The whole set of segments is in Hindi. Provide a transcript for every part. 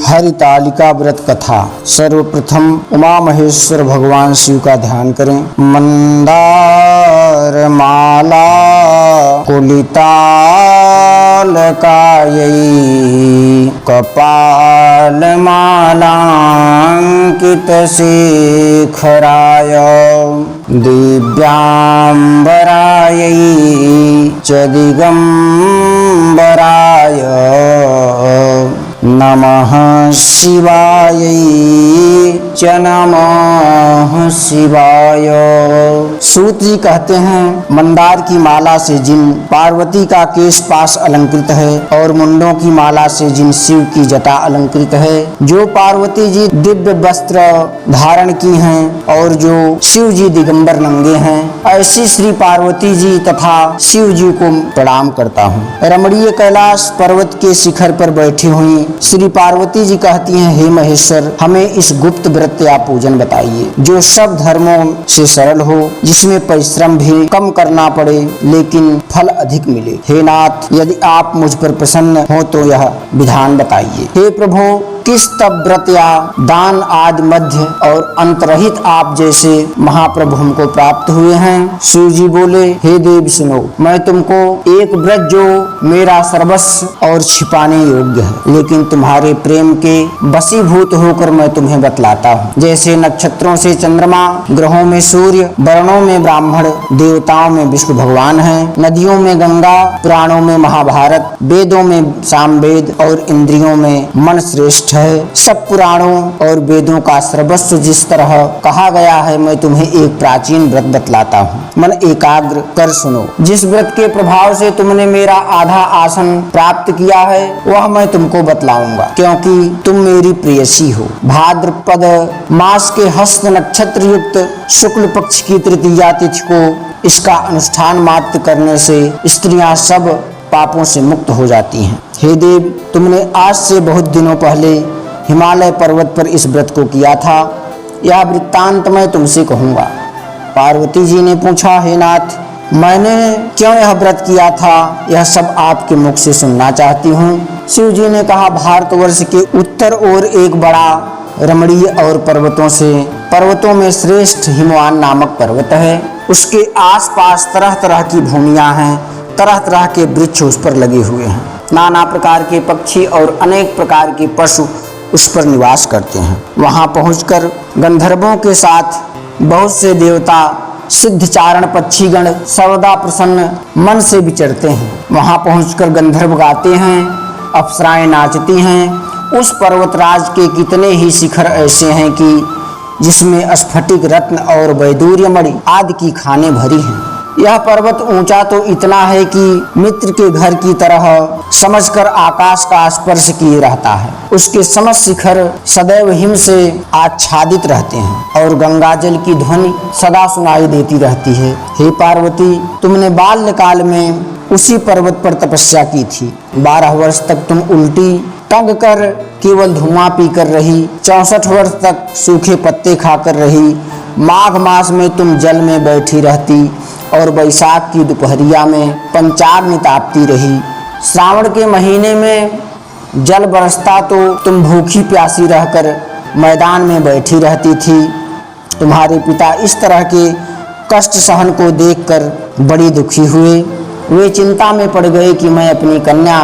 हरितालिका व्रत कथा। सर्वप्रथम उमा महेश्वर भगवान शिव का ध्यान करें। मंदार माला कुलितालकायै कपाल मालांकित शेखराय दिव्यांबरायै च दिगंबराय नमः शिवायै च नमः शिवाय। सूत जी कहते हैं, मंदार की माला से जिन पार्वती का केश पाश अलंकृत है और मुंडों की माला से जिन शिव की जटा अलंकृत है, जो पार्वती जी दिव्य वस्त्र धारण की हैं और जो शिव जी दिगंबर नंगे हैं, ऐसी श्री पार्वती जी तथा शिव जी को प्रणाम करता हूँ। रमणीय कैलाश पर्वत के शिखर पर बैठी हुई श्री पार्वती जी कहती हैं, हे महेश्वर, हमें इस गुप्त व्रत या पूजन बताइए जो सब धर्मों से सरल हो, जिसमें परिश्रम भी कम करना पड़े लेकिन फल अधिक मिले। हे नाथ, यदि आप मुझ पर प्रसन्न हो तो यह विधान बताइए। हे प्रभु, किस तप व्रत या दान आदि मध्य और अंतरहित आप जैसे महाप्रभु हमको प्राप्त हुए हैं। शिव जी बोले, हे देव सुनो, मैं तुमको एक व्रत जो मेरा सर्वस्व और छिपाने योग्य है, लेकिन तुम्हारे प्रेम के वशीभूत होकर मैं तुम्हें बतलाता हूँ। जैसे नक्षत्रों से चंद्रमा, ग्रहों में सूर्य, वर्णों में ब्राह्मण, देवताओं में विष्णु भगवान है, नदियों में गंगा, पुराणों में महाभारत, वेदों में सामवेद और इंद्रियों में मन श्रेष्ठ है। सब पुराणों और वेदों का सर्वस्व जिस तरह कहा गया है, मैं तुम्हें एक प्राचीन व्रत बतलाता हूँ। मन एकाग्र कर सुनो। जिस व्रत के प्रभाव से तुमने मेरा आधा आसन प्राप्त किया है, वह मैं तुमको बतलाऊंगा, क्योंकि तुम मेरी प्रेयसी हो। भाद्रपद मास के हस्त नक्षत्र युक्त शुक्ल पक्ष की तृतीया तिथि को इसका अनुष्ठान मात्र करने से स्त्रियां सब पापों से मुक्त हो जाती हैं। हे देव, तुमने आज से बहुत दिनों पहले हिमालय पर्वत पर इस व्रत को किया था। यह वृत्तांत मैं तुमसे कहूँगा। पार्वती जी ने पूछा, हे नाथ, मैंने क्यों यह व्रत किया था, यह सब आपके मुख से सुनना चाहती हूँ। शिव जी ने कहा, भारतवर्ष के उत्तर ओर एक बड़ा रमणीय और पर्वतों में श्रेष्ठ हिमवान नामक पर्वत है। उसके आसपास तरह तरह की भूमियाँ हैं, तरह तरह के वृक्ष उस पर लगे हुए हैं। नाना प्रकार के पक्षी और अनेक प्रकार के पशु उस पर निवास करते हैं। वहाँ पहुंचकर गंधर्वों के साथ बहुत से देवता, सिद्धचारण पक्षीगण सर्वदा प्रसन्न मन से विचरते हैं। वहाँ पहुंचकर गंधर्व गाते हैं, अप्सराएं नाचती हैं। उस पर्वतराज के कितने ही शिखर ऐसे हैं कि जिसमें स्फटिक, रत्न और वैदूर्य मणि आदि की खानें भरी हैं। यह पर्वत ऊंचा तो इतना है कि मित्र के घर की तरह समझकर आकाश का स्पर्श किए रहता है। उसके समस्त शिखर सदैव हिम से आच्छादित रहते हैं और गंगा जल की ध्वनि सदा सुनाई देती रहती है। हे पार्वती, तुमने बाल्यकाल में उसी पर्वत पर तपस्या की थी। 12 वर्ष तक तुम उल्टी टंग कर केवल धुआं पीकर रही। 64 वर्ष तक सूखे पत्ते खाकर रही। माघ मास में तुम जल में बैठी रहती और वैशाख की दोपहरिया में पंचाग्नि तापती रही। श्रावण के महीने में जल बरसता तो तुम भूखी प्यासी रहकर मैदान में बैठी रहती थी। तुम्हारे पिता इस तरह के कष्ट सहन को देखकर बड़ी दुखी हुए। वे चिंता में पड़ गए कि मैं अपनी कन्या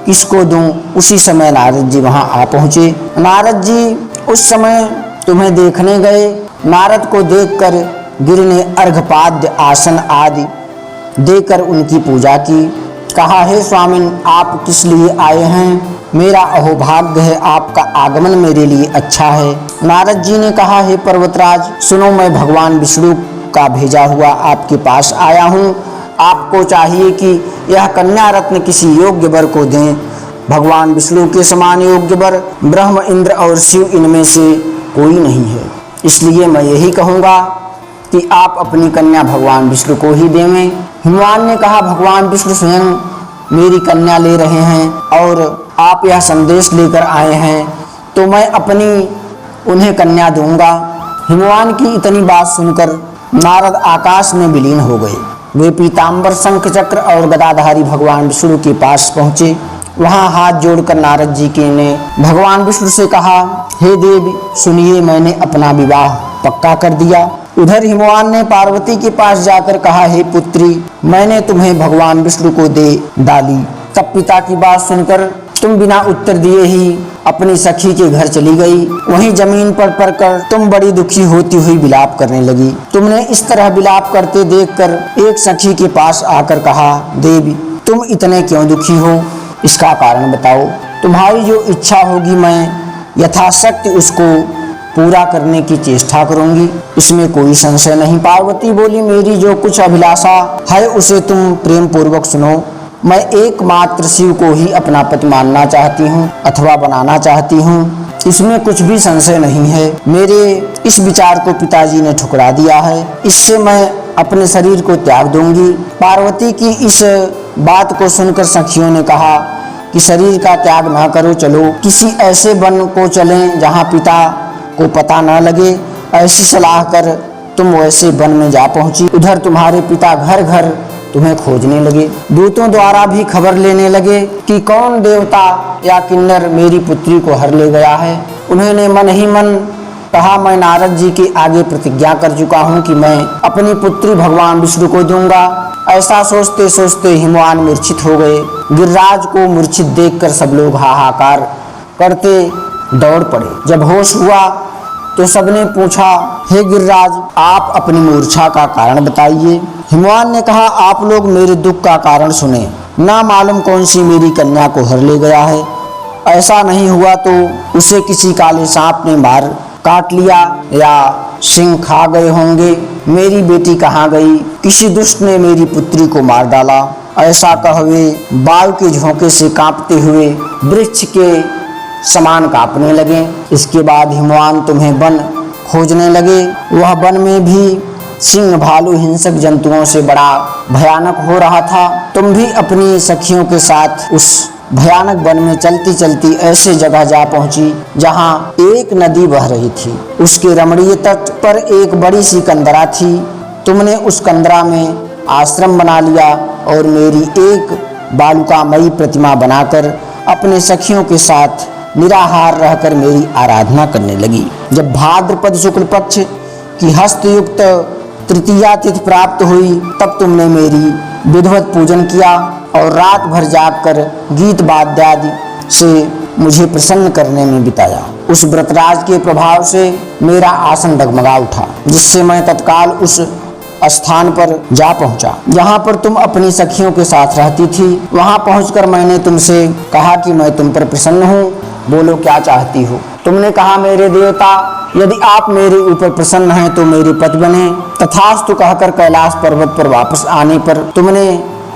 किसको दूं। उसी समय नारद जी वहां आ पहुंचे। नारद जी उस समय तुम्हें देखने गए। नारद को देखकर गिरि ने अर्घपाद्य आसन आदि देकर उनकी पूजा की। कहा, हे स्वामिन, आप किस लिए आए हैं? मेरा अहोभाग्य है, आपका आगमन मेरे लिए अच्छा है। नारद जी ने कहा, हे पर्वतराज, सुनो, मैं भगवान विष्णु का भेजा हुआ आपके पास आया हूँ। आपको चाहिए कि यह कन्या रत्न किसी योग्य वर को दें। भगवान विष्णु के समान योग्य वर ब्रह्म, इंद्र और शिव इनमें से कोई नहीं है। इसलिए मैं यही कहूँगा कि आप अपनी कन्या भगवान विष्णु को ही देवें। हिमवान ने कहा, भगवान विष्णु स्वयं मेरी कन्या ले रहे हैं और आप यह संदेश लेकर आए हैं, तो मैं अपनी उन्हें कन्या दूंगा। हिमवान की इतनी बात सुनकर नारद आकाश में विलीन हो गए। वे पीताम्बर, शंख चक्र और गदाधारी भगवान विष्णु के पास पहुँचे वहां हाथ जोड़कर नारद जी के ने भगवान विष्णु से कहा, हे देव सुनिए, मैंने अपना विवाह पक्का कर दिया। उधर हिमवान ने पार्वती के पास जाकर कहा, हे पुत्री, मैंने तुम्हें भगवान विष्णु को दे डाली। तब पिता की बात सुनकर तुम बिना उत्तर दिए ही अपनी सखी के घर चली गई। वहीं जमीन पर पड़कर तुम बड़ी दुखी होती हुई विलाप करने लगी। तुमने इस तरह विलाप करते देखकर एक सखी के पास आकर कहा, देवी तुम इतने क्यों दुखी हो, इसका कारण बताओ। तुम्हारी जो इच्छा होगी मैं यथाशक्ति उसको पूरा करने की चेष्टा करूंगी, इसमें कोई संशय नहीं। पार्वती बोली, मेरी जो कुछ अभिलाषा है उसे तुम प्रेम पूर्वक सुनो। मैं एकमात्र शिव को ही अपना पति मानना चाहती हूँ अथवा बनाना चाहती हूँ, इसमें कुछ भी संशय नहीं है। मेरे इस विचार को पिताजी ने ठुकरा दिया है, इससे मैं अपने शरीर को त्याग दूंगी। पार्वती की इस बात को सुनकर सखियों ने कहा कि शरीर का त्याग न करो, चलो किसी ऐसे वन को चलें जहाँ पिता को पता न लगे। ऐसी सलाह कर तुम वैसे वन में जा पहुंची। उधर तुम्हारे पिता घर घर तुम्हें खोजने लगे। दूतों द्वारा भी खबर लेने लगे कि कौन देवता या किन्नर मेरी पुत्री को हर ले गया है। उन्होंने मन ही मन कहा, मैं नारद जी के आगे प्रतिज्ञा कर चुका हूँ कि मैं अपनी पुत्री भगवान विष्णु को दूंगा। ऐसा सोचते सोचते हिमवान मूर्छित हो गए। गिरिराज को मूर्छित देखकर सब लोग हाहाकार करते दौड़ पड़े। जब होश हुआ तो सबने पूछा, हे गिरिराज आप अपनी मूर्छा का कारण बताइए। हिमवान ने कहा, आप लोग मेरे दुख का कारण सुने। ना मालूम कौन सी मेरी कन्या को हर ले गया है। ऐसा नहीं हुआ तो उसे किसी काले सांप ने मार काट लिया या सिंह खा गए होंगे। मेरी बेटी कहाँ गई? किसी दुष्ट ने मेरी पुत्री को मार डाला। ऐसा कह वे वायु के झोंके से कांपते हुए वृक्ष के समान कांपने लगे। इसके बाद हिमवान तुम्हें वन खोजने लगे। वह वन में भी सिंह भालू हिंसक जंतुओं से बड़ा भयानक हो रहा था। तुम भी अपनी सखियों के साथ उस भयानक वन में चलती चलती ऐसे जगह जा पहुंची जहां एक नदी बह रही थी। उसके रमणीय तट पर एक बड़ी सी कंदरा थी। तुमने उस कंदरा में आश्रम बना लिया और मेरी एक बालुकामयी प्रतिमा बनाकर अपने सखियों के साथ निराहार रहकर मेरी आराधना करने लगी। जब भाद्रपद शुक्ल पक्ष की हस्तयुक्त तृतीया तिथि प्राप्त हुई तब तुमने मेरी विधिवत पूजन किया और रात भर जागकर गीत वाद्यादि से मुझे प्रसन्न करने में बिताया। उस व्रतराज के प्रभाव से मेरा आसन डगमगा उठा, जिससे मैं तत्काल उस स्थान पर जा पहुंचा जहां पर तुम अपनी सखियों के साथ रहती थी। वहां पहुंचकर मैंने तुमसे कहा कि मैं तुम पर प्रसन्न हूँ, बोलो क्या चाहती हो। तुमने कहा, मेरे देवता यदि आप मेरे ऊपर प्रसन्न हैं तो मेरे पति बने। तथास्तु कहकर कैलाश पर्वत पर वापस आने पर तुमने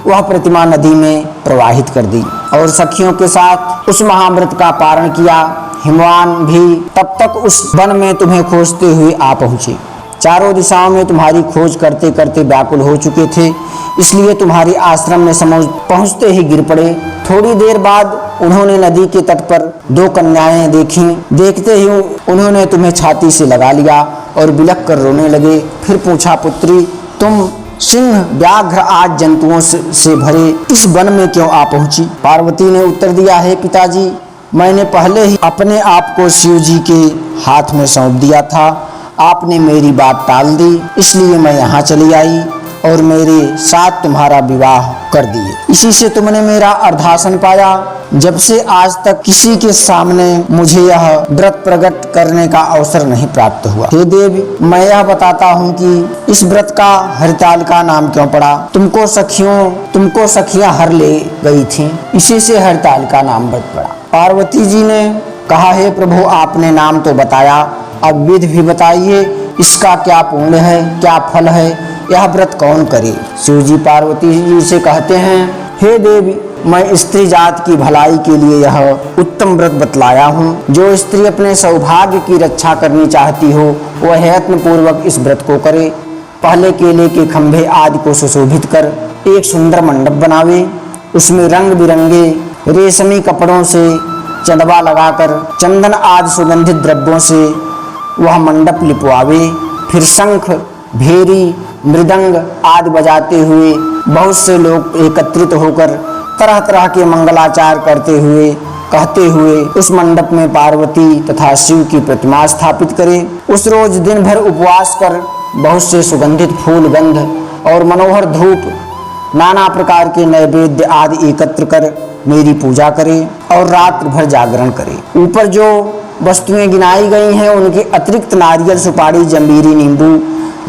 वह प्रतिमा नदी में प्रवाहित कर दी और सखियों के साथ उस महाव्रत का पारण किया। हिमवान भी तब तक उस वन में तुम्हें खोजते हुए आ पहुंचे। चारों दिशाओं में तुम्हारी खोज करते करते व्याकुल हो चुके थे, इसलिए तुम्हारे आश्रम में पहुंचते ही गिर पड़े। थोड़ी देर बाद उन्होंने नदी के तट पर दो कन्याएं देखी। देखते ही उन्होंने तुम्हें छाती से लगा लिया और बिलख कर रोने लगे। फिर पूछा, पुत्री तुम सिंह व्याघ्र आदि जंतुओं से भरे इस वन में क्यों आ पहुंची? पार्वती ने उत्तर दिया, है पिताजी, मैंने पहले ही अपने आप को शिव जी के हाथ में सौंप दिया था। आपने मेरी बात टाल दी, इसलिए मैं यहाँ चली आई और मेरे साथ तुम्हारा विवाह कर दिए। इसी से तुमने मेरा अर्धासन पाया। जब से आज तक किसी के सामने मुझे यह व्रत प्रकट करने का अवसर नहीं प्राप्त हुआ। हे देवी, मैं यह बताता हूँ कि इस व्रत का हरितालिका नाम क्यों पड़ा। तुमको सखियां हर ले गई थीं, इसी से हरितालिका नाम व्रत पड़ा। पार्वती जी ने कहा, हे प्रभु, आपने नाम तो बताया, अब विधि भी बताइए, इसका क्या पुण्य है, क्या फल है, यह व्रत कौन करे। शिव जी पार्वती जी से कहते हैं, हे देवी, मैं स्त्री जात की भलाई के लिए यह उत्तम व्रत बतलाया हूँ। जो स्त्री अपने सौभाग्य की रक्षा करनी चाहती हो वह यत्न पूर्वक इस व्रत को करे। पहले केले के खंभे आदि को सुशोभित कर एक सुंदर मंडप बनावे, उसमें रंग बिरंगे रेशमी कपड़ों से चंदवा लगाकर चंदन आदि सुगंधित द्रव्यों से वह मंडप लिपवावे। फिर शंख, भेरी, मृदंग आदि बजाते हुए बहुत से लोग एकत्रित होकर तरह तरह के मंगलाचार करते हुए कहते हुए उस मंडप में पार्वती तथा शिव की प्रतिमा स्थापित करे। उस रोज दिन भर उपवास कर बहुत से सुगंधित फूल, गंध और मनोहर धूप, नाना प्रकार के नैवेद्य आदि एकत्र कर मेरी पूजा करे और रात्र भर जागरण करे। ऊपर जो वस्तुएं गिनाई गई हैं उनके अतिरिक्त नारियल, सुपारी, जंबीरी, नींबू,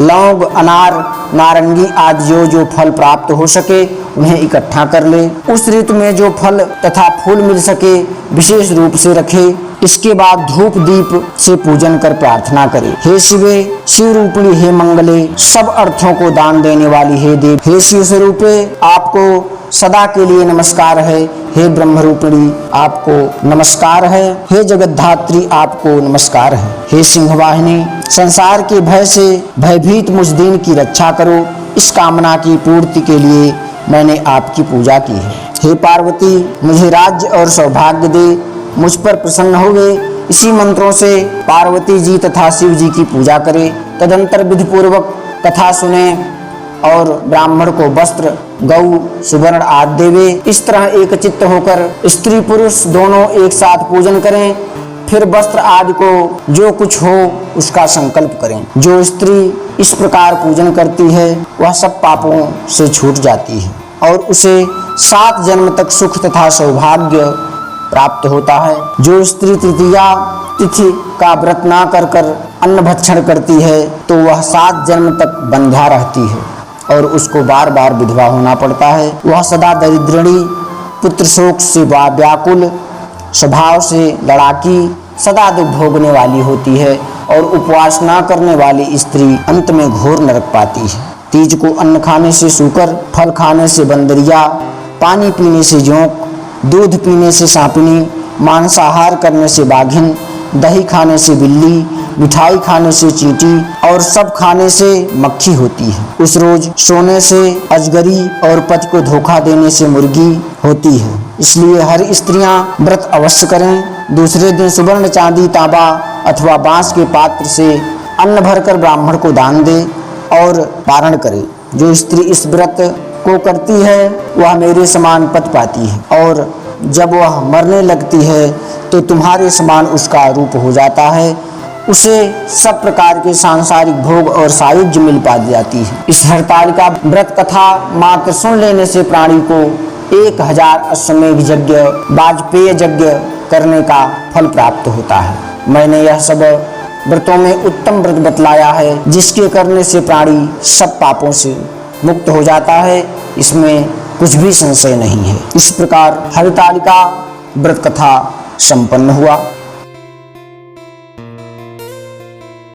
लौंग, अनार, नारंगी आदि जो फल प्राप्त हो सके उन्हें इकट्ठा कर ले। उस ऋतु में जो फल तथा फूल मिल सके विशेष रूप से रखे। इसके बाद धूप दीप से पूजन कर प्रार्थना करे। हे शिवे, शिव रूपिणी, हे मंगले, सब अर्थों को दान देने वाली हे देव, हे शिव स्वरूपे, आपको सदा के लिए नमस्कार है। हे ब्रह्म रूपिणी, आपको नमस्कार है। हे जगद्धात्री, आपको नमस्कार है। हे सिंहवाहिनी, संसार के भय से भयभीत मुझ दीन की रक्षा करो। इस कामना की पूर्ति के लिए मैंने आपकी पूजा की है। हे पार्वती, मुझे राज्य और सौभाग्य दे, मुझ पर प्रसन्न होवे। इसी मंत्रों से पार्वती जी तथा शिव जी की पूजा करें। तदंतर विधि पूर्वक कथा सुने और ब्राह्मण को वस्त्र, गौ, सुवर्ण आदि देवे। इस तरह एक चित्त होकर स्त्री पुरुष दोनों एक साथ पूजन करें। फिर वस्त्र आदि को जो कुछ हो उसका संकल्प करें। जो स्त्री इस प्रकार पूजन करती है वह सब पापों से छूट जाती है और उसे 7 जन्म तक सुख तथा सौभाग्य प्राप्त होता है। जो स्त्री तृतीया तिथि का व्रत ना कर अन्न भक्षण करती है तो वह 7 जन्म तक बंध्या रहती है और उसको बार बार विधवा होना पड़ता है। वह सदा दरिद्रणी, पुत्र शोक से व्याकुल, स्वभाव से लड़ाकी, सदा दुख भोगने वाली होती है और उपवास न करने वाली स्त्री अंत में घोर नरक पाती है। तीज को अन्न खाने से सूकर, फल खाने से बंदरिया, पानी पीने से जोंक, दूध पीने से सांपिनी, मांसाहार करने से बाघिन, दही खाने से बिल्ली, मिठाई खाने से चींटी और सब खाने से मक्खी होती है। उस रोज सोने से अजगरी और पति को धोखा देने से मुर्गी होती है। इसलिए हर स्त्रियां व्रत अवश्य करें। दूसरे दिन सुवर्ण, चांदी, तांबा अथवा बांस के पात्र से अन्न भरकर ब्राह्मण को दान दे और पारण करे। जो स्त्री इस व्रत को करती है वह मेरे समान पति पाती है और जब वह मरने लगती है तो तुम्हारे समान उसका रूप हो जाता है। उसे सब प्रकार के सांसारिक भोग और सायुज्य मिल पा जाती है। इस हरतालिका व्रत कथा मात्र सुन लेने से प्राणी को 1000 अश्वमेध यज्ञ, वाजपेय यज्ञ करने का फल प्राप्त होता है। मैंने यह सब व्रतों में उत्तम व्रत बतलाया है जिसके करने से प्राणी सब पापों से मुक्त हो जाता है। इसमें कुछ भी संशय नहीं है। इस प्रकार हरतालिका व्रत कथा संपन्न हुआ।